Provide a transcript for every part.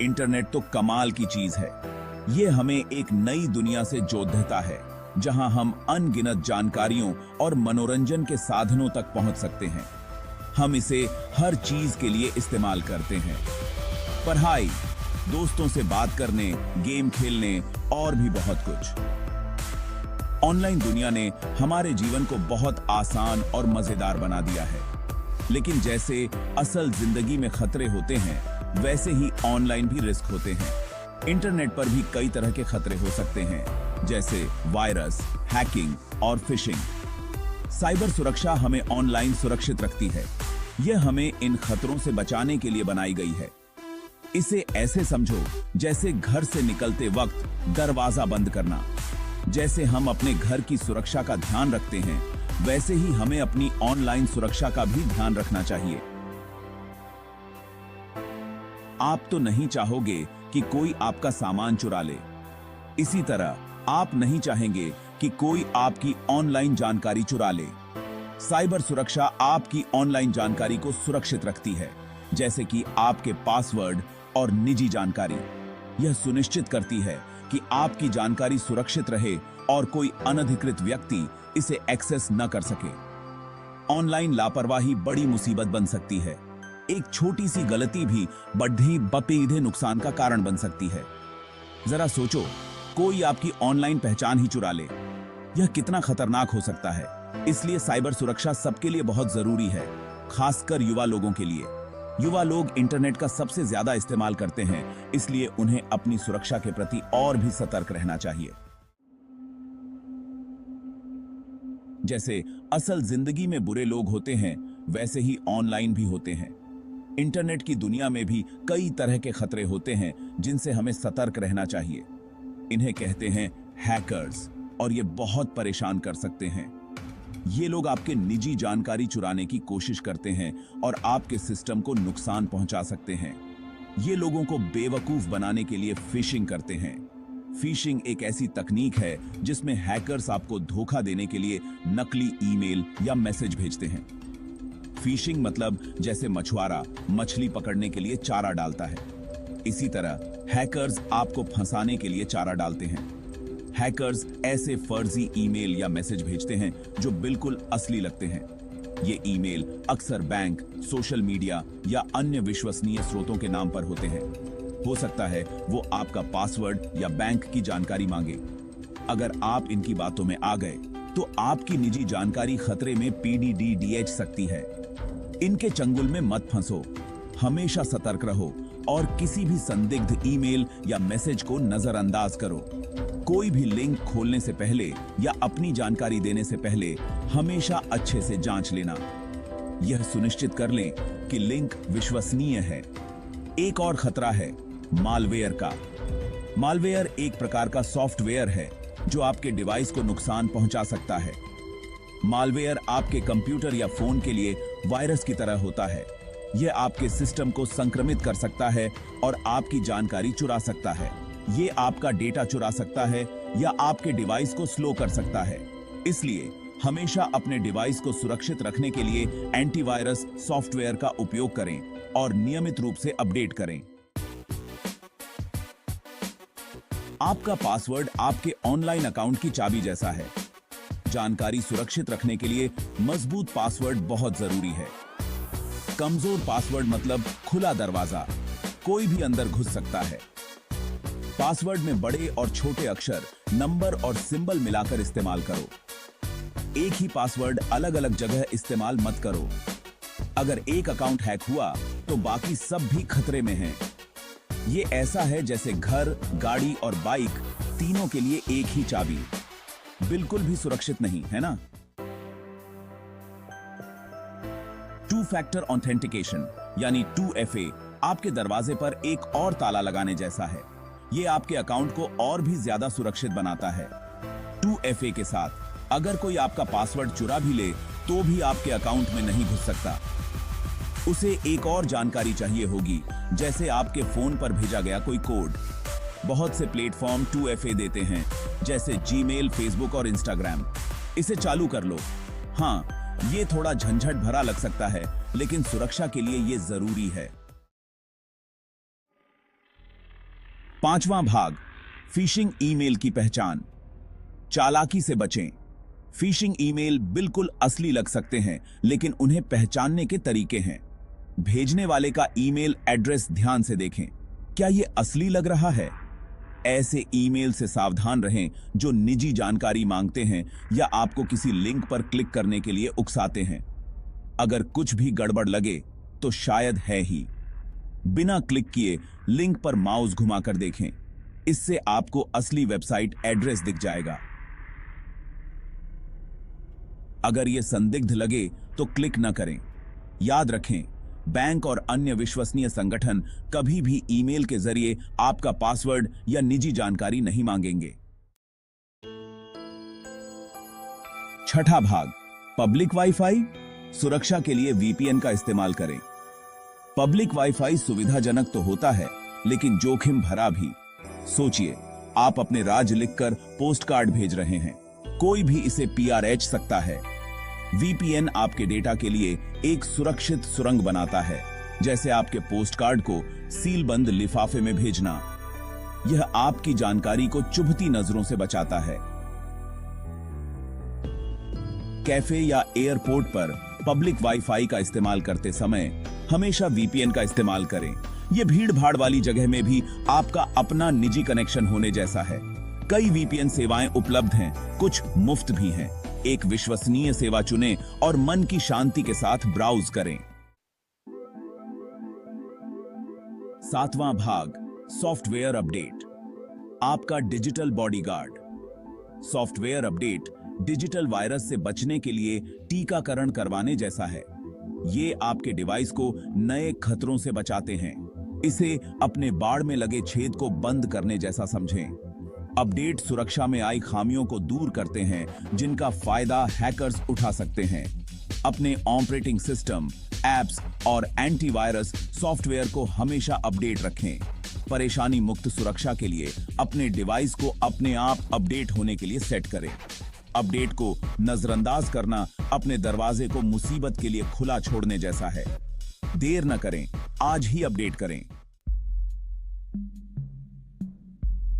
Internet तो कमाल की चीज है। ये हमें एक नई दुनिया से जोड़ देता है, जहां हम अनगिनत जानकारियों और मनोरंजन के साधनों तक पहुंच सकते हैं। हम इसे हर चीज के लिए इस्तेमाल करते हैं, पढ़ाई, दोस्तों से बात करने, गेम खेलने और भी बहुत कुछ। ऑनलाइन दुनिया ने हमारे जीवन को बहुत आसान और मजेदार बना दिया है, लेकिन जैसे असल जिंदगी में खतरे होते हैं, वैसे ही ऑनलाइन भी रिस्क होते हैं। इंटरनेट पर भी कई तरह के खतरे हो सकते हैं, जैसे वायरस, हैकिंग और फिशिंग। साइबर सुरक्षा हमें ऑनलाइन सुरक्षित रखती है। यह हमें इन खतरों से बचाने के लिए बनाई गई है। इसे ऐसे समझो जैसे घर से निकलते वक्त दरवाजा बंद करना। जैसे हम अपने घर की सुरक्षा का ध्यान रखते हैं, वैसे ही हमें अपनी ऑनलाइन सुरक्षा का भी ध्यान रखना चाहिए। आप तो नहीं चाहोगे कि कोई आपका सामान चुरा ले। इसी तरह आप नहीं चाहेंगे कि कोई आपकी ऑनलाइन जानकारी चुरा ले। साइबर सुरक्षा आपकी ऑनलाइन जानकारी को सुरक्षित रखती है, जैसे कि आपके पासवर्ड और निजी जानकारी। यह सुनिश्चित करती है कि आपकी जानकारी सुरक्षित रहे और कोई अनधिकृत व्यक्ति इसे एक्सेस न कर सके। ऑनलाइन लापरवाही बड़ी मुसीबत बन सकती है। एक छोटी सी गलती भी बड़ी बपीधे नुकसान का कारण बन सकती है। जरा सोचो, कोई आपकी ऑनलाइन पहचान ही चुरा ले। यह कितना खतरनाक हो सकता है। इसलिए साइबर सुरक्षा सबके लिए बहुत जरूरी है, खासकर युवा लोगों के लिए। युवा लोग इंटरनेट का सबसे ज्यादा इस्तेमाल करते हैं, इसलिए उन्हें अपनी सुरक्षा के प्रति और भी सतर्क रहना चाहिए। जैसे असल जिंदगी में बुरे लोग होते हैं, वैसे ही ऑनलाइन भी होते हैं। इंटरनेट की दुनिया में भी कई तरह के खतरे होते हैं, जिनसे हमें सतर्क रहना चाहिए। इन्हें कहते हैं हैकर्स, और ये बहुत परेशान कर सकते हैं। ये लोग आपके निजी जानकारी चुराने की कोशिश करते हैं और आपके सिस्टम को नुकसान पहुंचा सकते हैं। ये लोगों को बेवकूफ बनाने के लिए फिशिंग करते हैं। फिशिंग एक ऐसी तकनीक है जिसमें हैकर्स आपको धोखा देने के लिए नकली ईमेल या मैसेज भेजते हैं। फिशिंग मतलब जैसे मछुआरा मछली पकड़ने के लिए चारा डालता है, इसी तरह हैकर्स आपको फंसाने के लिए चारा डालते हैं। हैकर्स ऐसे फर्जी ईमेल या मैसेज भेजते हैं जो बिल्कुल असली लगते हैं। ये ईमेल अक्सर बैंक, सोशल मीडिया या अन्य विश्वसनीय स्रोतों के नाम पर होते हैं। हो सकता है वो आपका पासवर्ड या बैंक की जानकारी मांगे। अगर आप इनकी बातों में आ गए तो आपकी निजी जानकारी खतरे में PDDDH सकती है। इनके चंगुल में मत फंसो, हमेशा सतर्क रहो और किसी भी संदिग्ध ईमेल या मैसेज को नजरअंदाज करो। कोई भी लिंक खोलने से पहले या अपनी जानकारी देने से पहले हमेशा अच्छे से जांच लेना। यह सुनिश्चित कर लें कि लिंक विश्वसनीय है। एक और खतरा है मालवेयर का। मालवेयर एक प्रकार का सॉफ्टवेयर है जो आपके डिवाइस को नुकसान पहुंचा सकता है। मालवेयर आपके कंप्यूटर या फोन के लिए वायरस की तरह होता है। यह आपके सिस्टम को संक्रमित कर सकता है और आपकी जानकारी चुरा सकता है। ये आपका डेटा चुरा सकता है या आपके डिवाइस को स्लो कर सकता है। इसलिए हमेशा अपने डिवाइस को सुरक्षित रखने के लिए एंटीवायरस सॉफ्टवेयर का उपयोग करें और नियमित रूप से अपडेट करें। आपका पासवर्ड आपके ऑनलाइन अकाउंट की चाबी जैसा है। जानकारी सुरक्षित रखने के लिए मजबूत पासवर्ड बहुत जरूरी है। कमजोर पासवर्ड मतलब खुला दरवाजा, कोई भी अंदर घुस सकता है। पासवर्ड में बड़े और छोटे अक्षर, नंबर और सिंबल मिलाकर इस्तेमाल करो। एक ही पासवर्ड अलग अलग जगह इस्तेमाल मत करो। अगर एक अकाउंट हैक हुआ तो बाकी सब भी खतरे में हैं। ये ऐसा है जैसे घर, गाड़ी और बाइक तीनों के लिए एक ही चाबी। बिल्कुल भी सुरक्षित नहीं, है ना? टू फैक्टर ऑथेंटिकेशन यानी 2FA आपके दरवाजे पर एक और ताला लगाने जैसा है। ये आपके अकाउंट को और भी ज्यादा सुरक्षित बनाता है। 2FA के साथ अगर कोई आपका पासवर्ड चुरा भी ले तो भी आपके अकाउंट में नहीं घुस सकता। उसे एक और जानकारी चाहिए होगी, जैसे आपके फोन पर भेजा गया कोई कोड। बहुत से प्लेटफॉर्म 2FA देते हैं, जैसे जीमेल, फेसबुक और इंस्टाग्राम। इसे चालू कर लो। हाँ, ये थोड़ा झंझट भरा लग सकता है, लेकिन सुरक्षा के लिए ये जरूरी है। 5वां भाग, फिशिंग ईमेल की पहचान। चालाकी से बचें। फिशिंग ईमेल बिल्कुल असली लग सकते हैं, लेकिन उन्हें पहचानने के तरीके हैं। भेजने वाले का ईमेल एड्रेस ध्यान से देखें। क्या यह असली लग रहा है? ऐसे ईमेल से सावधान रहें जो निजी जानकारी मांगते हैं या आपको किसी लिंक पर क्लिक करने के लिए उकसाते हैं। अगर कुछ भी गड़बड़ लगे तो शायद है ही। बिना क्लिक किए लिंक पर माउस घुमाकर देखें। इससे आपको असली वेबसाइट एड्रेस दिख जाएगा। अगर यह संदिग्ध लगे तो क्लिक न करें। याद रखें, बैंक और अन्य विश्वसनीय संगठन कभी भी ईमेल के जरिए आपका पासवर्ड या निजी जानकारी नहीं मांगेंगे। छठा भाग, पब्लिक वाईफाई। सुरक्षा के लिए वीपीएन का इस्तेमाल करें। पब्लिक वाईफाई सुविधाजनक तो होता है, लेकिन जोखिम भरा भी। सोचिए, आप अपने राज्य लिखकर पोस्ट कार्ड भेज रहे हैं। कोई भी इसे पीआरएच सकता है। वीपीएन आपके डेटा के लिए एक सुरक्षित सुरंग बनाता है, जैसे आपके पोस्ट कार्ड को सीलबंद लिफाफे में भेजना। यह आपकी जानकारी को चुभती नजरों से बचाता है। कैफे या एयरपोर्ट पर पब्लिक वाईफाई का इस्तेमाल करते समय हमेशा वीपीएन का इस्तेमाल करें। यह भीड़ भाड़ वाली जगह में भी आपका अपना निजी कनेक्शन होने जैसा है। कई वीपीएन सेवाएं उपलब्ध हैं, कुछ मुफ्त भी हैं। एक विश्वसनीय सेवा चुनें और मन की शांति के साथ ब्राउज करें। 7वां भाग, सॉफ्टवेयर अपडेट। आपका digital bodyguard. Software update digital virus से बचने के लिए टीकाकरण करवाने जैसा है। ये आपके डिवाइस को नए खतरों से बचाते हैं। इसे अपने बाड़ में लगे छेद को बंद करने जैसा समझें। अपडेट सुरक्षा में आई खामियों को दूर करते हैं, जिनका फायदा हैकर्स उठा सकते हैं। अपने ऑपरेटिंग सिस्टम, एप्स और एंटीवायरस सॉफ्टवेयर को हमेशा अपडेट रखें। परेशानी मुक्त सुरक्षा के लिए अपने डिवाइस को अपने आप अपडेट होने के लिए सेट करें। अपडेट को नजरअंदाज करना अपने दरवाजे को मुसीबत के लिए खुला छोड़ने जैसा है। देर न करें, आज ही अपडेट करें।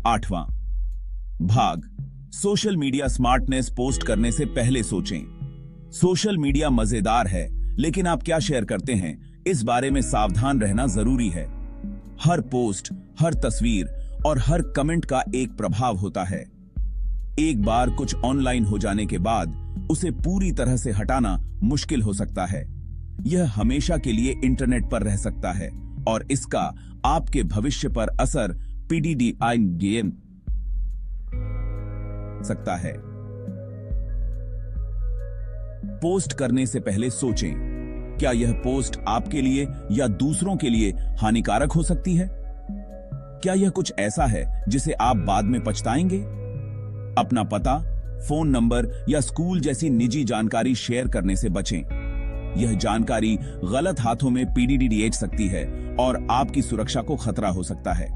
8वां भाग, सोशल मीडिया स्मार्टनेस। पोस्ट करने से पहले सोचें। सोशल मीडिया मजेदार है, लेकिन आप क्या शेयर करते हैं, इस बारे में सावधान रहना जरूरी है। हर पोस्ट, हर तस्वीर और हर कमेंट का एक प्रभाव होता है। एक बार कुछ ऑनलाइन हो जाने के बाद उसे पूरी तरह से हटाना मुश्किल हो सकता है। यह हमेशा के लिए इंटरनेट पर रह सकता है और इसका आपके भविष्य पर असर पीडीडीआई सकता है। पोस्ट करने से पहले सोचें, क्या यह पोस्ट आपके लिए या दूसरों के लिए हानिकारक हो सकती है? क्या यह कुछ ऐसा है जिसे आप बाद में पछताएंगे? अपना पता, फोन नंबर या स्कूल जैसी निजी जानकारी शेयर करने से बचें। यह जानकारी गलत हाथों में पीडीडीएच सकती है और आपकी सुरक्षा को खतरा हो सकता है।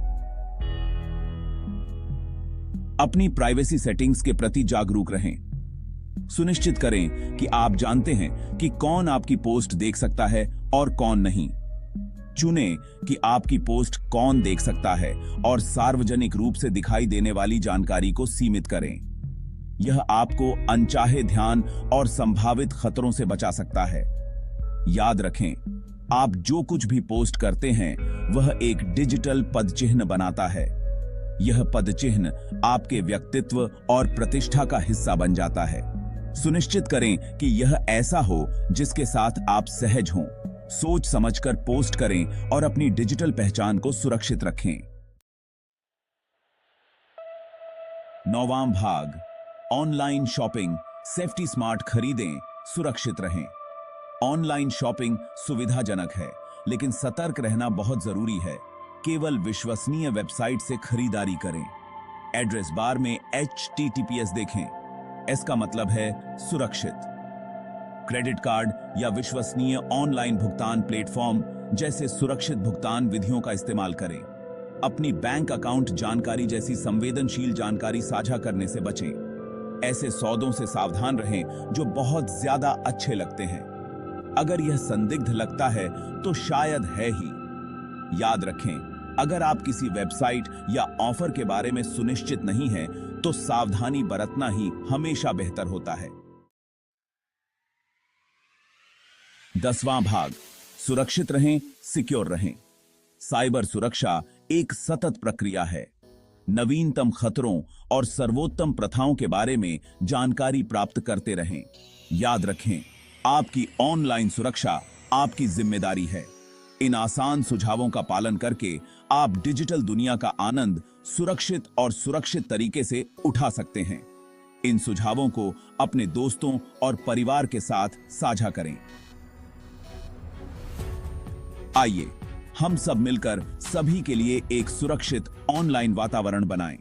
अपनी प्राइवेसी सेटिंग्स के प्रति जागरूक रहें। सुनिश्चित करें कि आप जानते हैं कि कौन आपकी पोस्ट देख सकता है और कौन नहीं। चुनें कि आपकी पोस्ट कौन देख सकता है और सार्वजनिक रूप से दिखाई देने वाली जानकारी को सीमित करें। यह आपको अनचाहे ध्यान और संभावित खतरों से बचा सकता है। याद रखें, आप जो कुछ भी पोस्ट करते हैं वह एक डिजिटल पदचिह्न बनाता है। यह पदचिह्न आपके व्यक्तित्व और प्रतिष्ठा का हिस्सा बन जाता है। सुनिश्चित करें कि यह ऐसा हो जिसके साथ आप सहज हों। सोच समझकर पोस्ट करें और अपनी डिजिटल पहचान को सुरक्षित रखें। 9वां भाग, ऑनलाइन शॉपिंग। सेफ्टी स्मार्ट खरीदें, सुरक्षित रहें। ऑनलाइन शॉपिंग सुविधाजनक है, लेकिन सतर्क रहना बहुत जरूरी है। केवल विश्वसनीय वेबसाइट से खरीदारी करें। एड्रेस बार में HTTPS देखें। इसका मतलब है सुरक्षित। क्रेडिट कार्ड या विश्वसनीय ऑनलाइन भुगतान प्लेटफॉर्म जैसे सुरक्षित भुगतान विधियों का इस्तेमाल करें। अपनी बैंक अकाउंट जानकारी जैसी संवेदनशील जानकारी साझा करने से बचें। ऐसे सौदों से सावधान रहें जो बहुत ज्यादा अच्छे लगते हैं। अगर यह संदिग्ध लगता है तो शायद है ही। याद रखें, अगर आप किसी वेबसाइट या ऑफर के बारे में सुनिश्चित नहीं हैं, तो सावधानी बरतना ही हमेशा बेहतर होता है। 10वां भाग, सुरक्षित रहें, सिक्योर रहें। साइबर सुरक्षा एक सतत प्रक्रिया है। नवीनतम खतरों और सर्वोत्तम प्रथाओं के बारे में जानकारी प्राप्त करते रहें। याद रखें, आपकी ऑनलाइन सुरक्षा आपकी जिम्मेदारी है। इन आसान सुझावों का पालन करके आप डिजिटल दुनिया का आनंद सुरक्षित और सुरक्षित तरीके से उठा सकते हैं। इन सुझावों को अपने दोस्तों और परिवार के साथ साझा करें। आइए हम सब मिलकर सभी के लिए एक सुरक्षित ऑनलाइन वातावरण बनाएं।